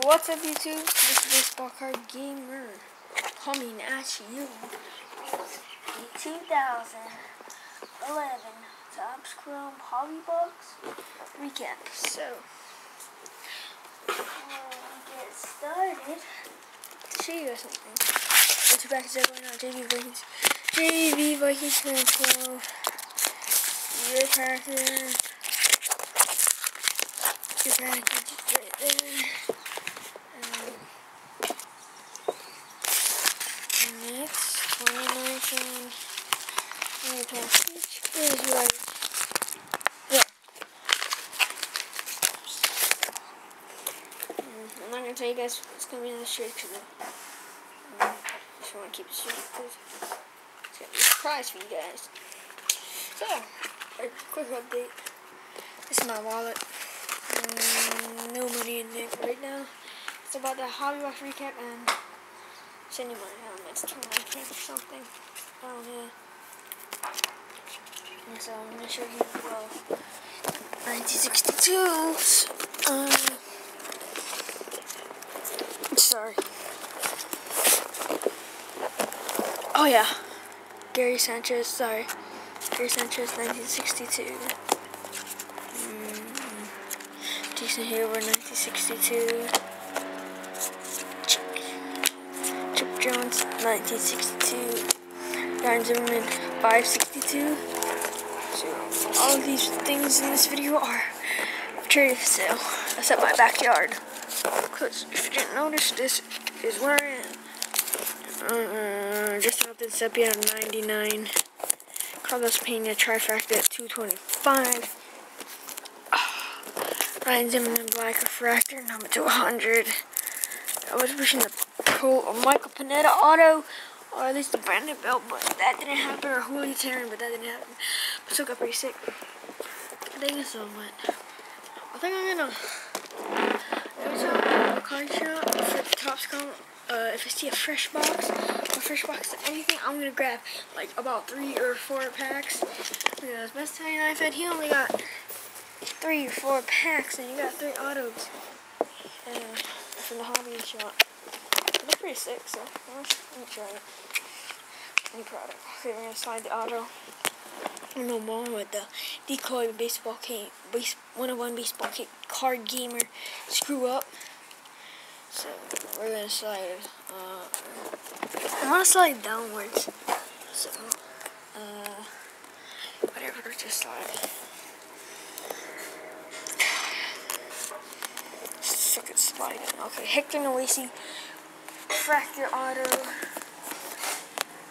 What's up, YouTube? This is Baseball Card Gamer coming at you. 2011 Topps Chrome Hobby Box recap. So, get started. To show you guys something. The two packages are going on. JV Vikings 2012. Your package. Your package right there. Next, 2019. Your package is right there. I'm not going to tell you guys what's going to be in the shirt because I just want to keep it straight because it's going to be a surprise for you guys. So, a quick update. This is my wallet. No money in it right now. It's about the hobby box recap and sending money home. It's 29 or something. Oh yeah. And so I'm gonna show you 1962s. Sorry. Oh yeah. Gary Sanchez. Sorry. Gary Sanchez, 1962. Jason Hayward, 1962. Chip Jones, 1962. Ryan Zimmerman, 562. So all of these things in this video are traded for sale. Except my backyard. Because if you didn't notice, this is where I am. Just out the Sepia at 99. Carlos Pena trifecta at 225. Ryan Zimmerman Black Refractor number 200. I was wishing the Michael Pineda auto, or at least the Brandon Belt, but that didn't happen, or Julio Teran, but that didn't happen. But still got pretty sick. I think it's all went. I think I'm gonna, every time I go to a card shop for the Topps Chrome, if I see a fresh box, anything, I'm gonna grab like about 3 or 4 packs. Because Best 99 Fed, he only got 3 or 4 packs, and you got 3 autos from the hobby shop. They're pretty sick, so let me try it. Any product. Okay, we're gonna slide the auto. No more with the decoy baseball cake, 101 baseball cake card gamer screw up. So we're gonna slide it. I want to slide downwards. So whatever, just slide it. Fucking sliding. Okay, Hector Noesi Fractor Auto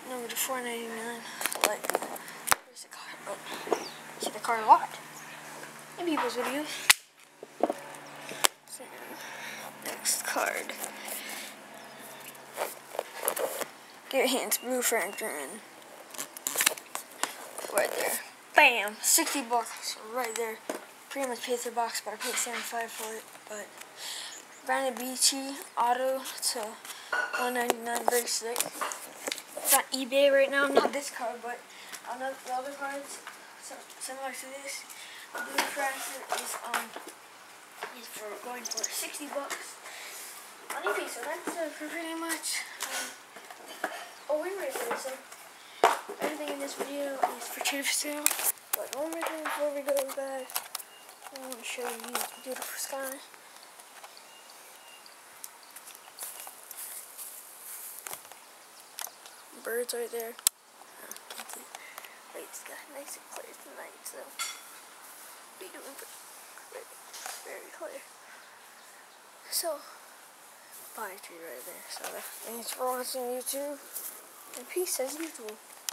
number 499. Like, where's the card? Oh, see the card a lot in people's videos. So, next card. Get hands blue Franklin. Right there. Bam! $60 right there. Pretty much paid for the box, but I paid $75 for it. But Brandon Beachy auto to $199, very sick. It's on eBay right now. Not this card, but the other cards similar to this. The blue Franklin is going for $60 on eBay. So that's pretty much. We're right there. So everything in this video is for trade for sale. But one more thing before we go, guys. I want to show you the beautiful sky. Birds right there. Wait, it's got nice and clear tonight, so be doing very clear. So, pine tree right there. So thanks for watching, YouTube, and peace as usual.